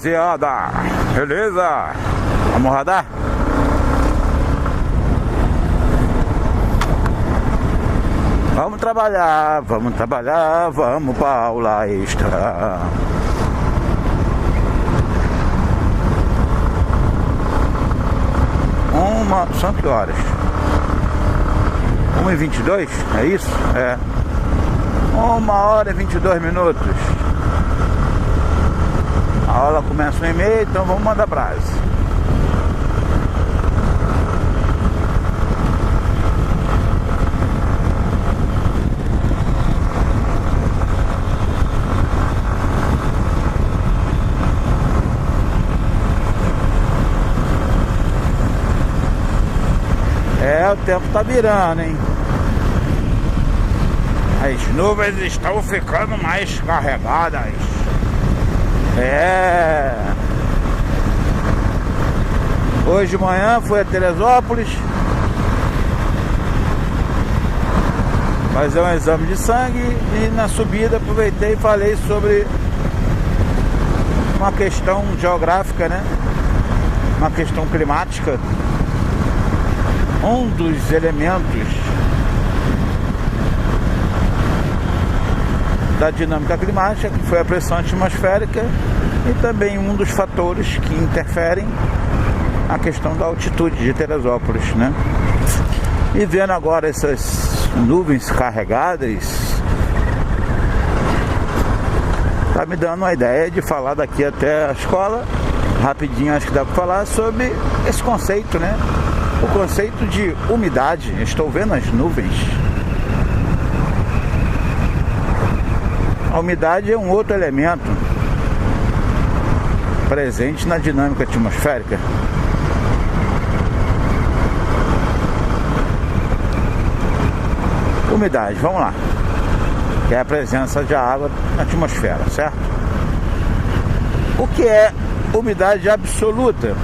rapaziada, beleza? Vamos rodar? Vamos trabalhar, vamos pra aula extra. São que horas? 1h22, é isso? É 1h22. A aula começa 1h30, então vamos mandar brasa. O tempo tá virando, hein? As nuvens estão ficando mais carregadas. Hoje de manhã fui a Teresópolis fazer um exame de sangue e na subida aproveitei e falei sobre uma questão geográfica, né? Uma questão climática. Um dos elementos da dinâmica climática, que foi a pressão atmosférica, e também um dos fatores que interferem a questão da altitude de Teresópolis, né? E vendo agora essas nuvens carregadas, tá me dando uma ideia de falar daqui até a escola, rapidinho acho que dá para falar sobre esse conceito, né? O conceito de umidade. Estou vendo as nuvens. A umidade é um outro elemento presente na dinâmica atmosférica. Umidade, vamos lá. Que é a presença de água na atmosfera, certo? O que é umidade absoluta?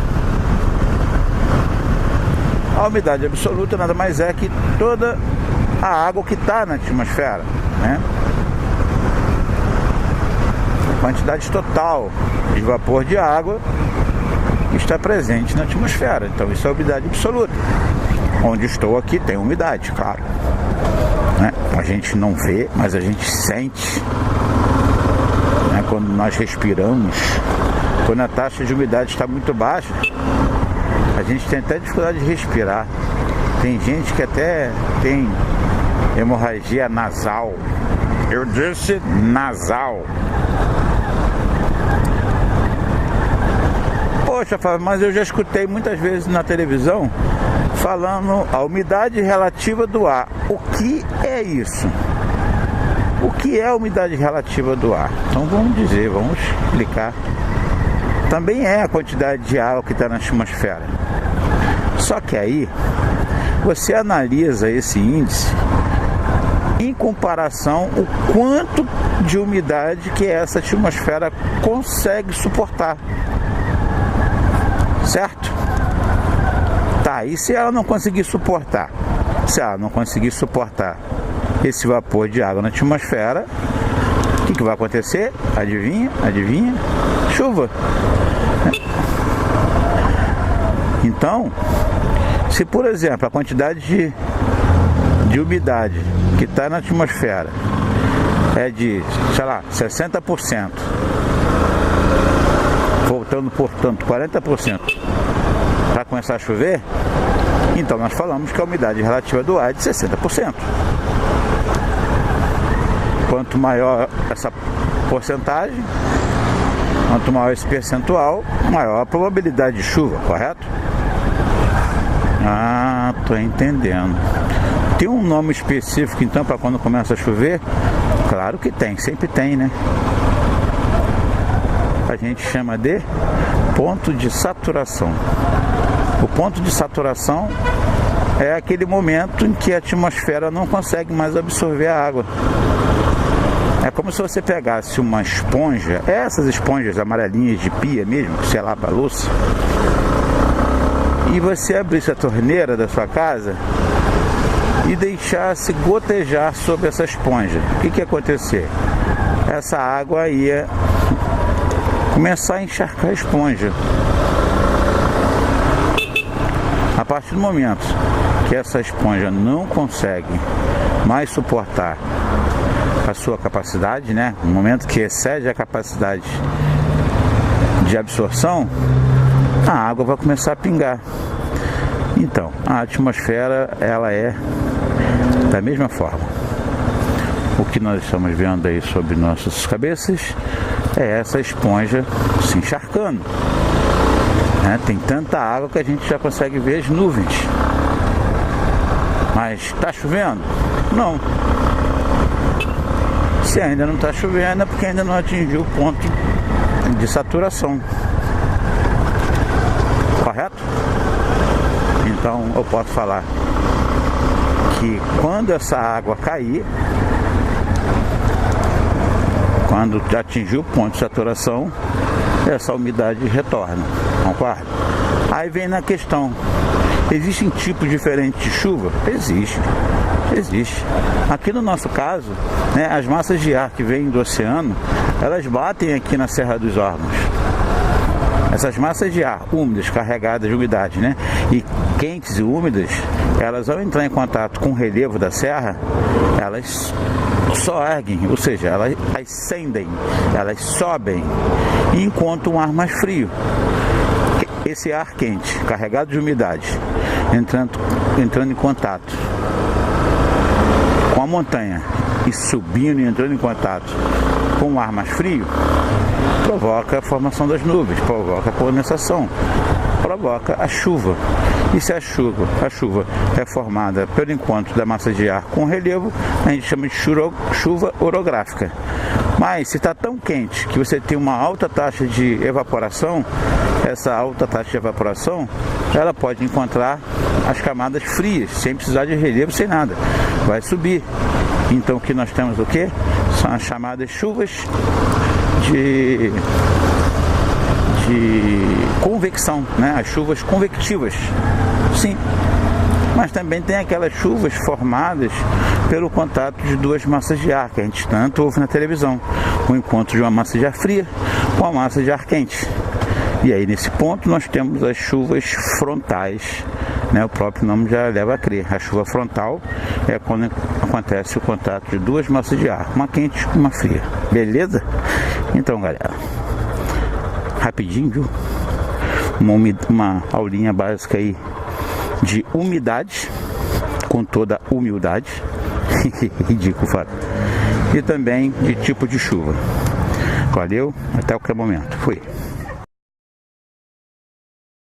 A umidade absoluta nada mais é que toda a água que está na atmosfera, né? A quantidade total de vapor de água que está presente na atmosfera. Então isso é umidade absoluta. Onde estou aqui tem umidade, claro, né? A gente não vê, mas a gente sente, né? Quando nós respiramos, quando a taxa de umidade está muito baixa, a gente tem até dificuldade de respirar. Tem gente que até tem hemorragia nasal. Eu disse nasal. Poxa, Fábio, mas eu já escutei muitas vezes na televisão falando a umidade relativa do ar. O que é isso? O que é a umidade relativa do ar? Então vamos explicar. Também é a quantidade de água que está na atmosfera. Só que aí você analisa esse índice em comparação o quanto de umidade que essa atmosfera consegue suportar, certo? Tá, e se ela não conseguir suportar? Se ela não conseguir suportar esse vapor de água na atmosfera, o que vai acontecer? Adivinha? Chuva. Então, se por exemplo a quantidade de umidade que está na atmosfera é de, sei lá, 60%, voltando portanto 40% para começar a chover, então nós falamos que a umidade relativa do ar é de 60%. Quanto maior essa porcentagem, quanto maior esse percentual, maior a probabilidade de chuva, correto? Ah, tô entendendo. Tem um nome específico então para quando começa a chover? Claro que tem, sempre tem, né? A gente chama de ponto de saturação. O ponto de saturação é aquele momento em que a atmosfera não consegue mais absorver a água. É como se você pegasse uma esponja, essas esponjas amarelinhas de pia mesmo, que você lava a louça, e você abrisse a torneira da sua casa e deixasse gotejar sobre essa esponja. O que ia acontecer? Essa água ia começar a encharcar a esponja. A partir do momento que essa esponja não consegue mais suportar a sua capacidade, né? No momento que excede a capacidade de absorção, a água vai começar a pingar. Então, a atmosfera, ela é da mesma forma. O que nós estamos vendo aí sobre nossas cabeças é essa esponja se encharcando. Tem tanta água que a gente já consegue ver as nuvens. Mas está chovendo? Não. Se ainda não está chovendo é porque ainda não atingiu o ponto de saturação. Correto? Então eu posso falar que quando essa água cair, quando atingir o ponto de saturação, essa umidade retorna. Concorda? Aí vem na questão: existem tipos diferentes de chuva? Existe. Aqui no nosso caso, né, as massas de ar que vêm do oceano, elas batem aqui na Serra dos Órgãos. Essas massas de ar úmidas, carregadas de umidade, né, e quentes e úmidas, elas ao entrar em contato com o relevo da serra, elas soerguem, ou seja, elas ascendem, elas sobem e encontram um ar mais frio. Esse ar quente, carregado de umidade, entrando em contato com a montanha e subindo e entrando em contato com o ar mais frio, provoca a formação das nuvens, provoca a condensação, provoca a chuva. E se a chuva é formada pelo encontro da massa de ar com o relevo, a gente chama de chuva orográfica. Mas se está tão quente que você tem uma alta taxa de evaporação, essa alta taxa de evaporação, ela pode encontrar as camadas frias, sem precisar de relevo, sem nada. Vai subir. Então o que nós temos o quê? São as chamadas chuvas de convecção, né? As chuvas convectivas. Sim. Mas também tem aquelas chuvas formadas pelo contato de duas massas de ar, que a gente tanto ouve na televisão. O encontro de uma massa de ar fria com a massa de ar quente. E aí nesse ponto nós temos as chuvas frontais, né? O próprio nome já leva a crer. A chuva frontal é quando acontece o contato de duas massas de ar, uma quente e uma fria. Beleza? Então, galera, rapidinho, viu? Uma aulinha básica aí de umidade, com toda humildade. Ridículo, fato. E também de tipo de chuva. Valeu, até qualquer momento. Fui.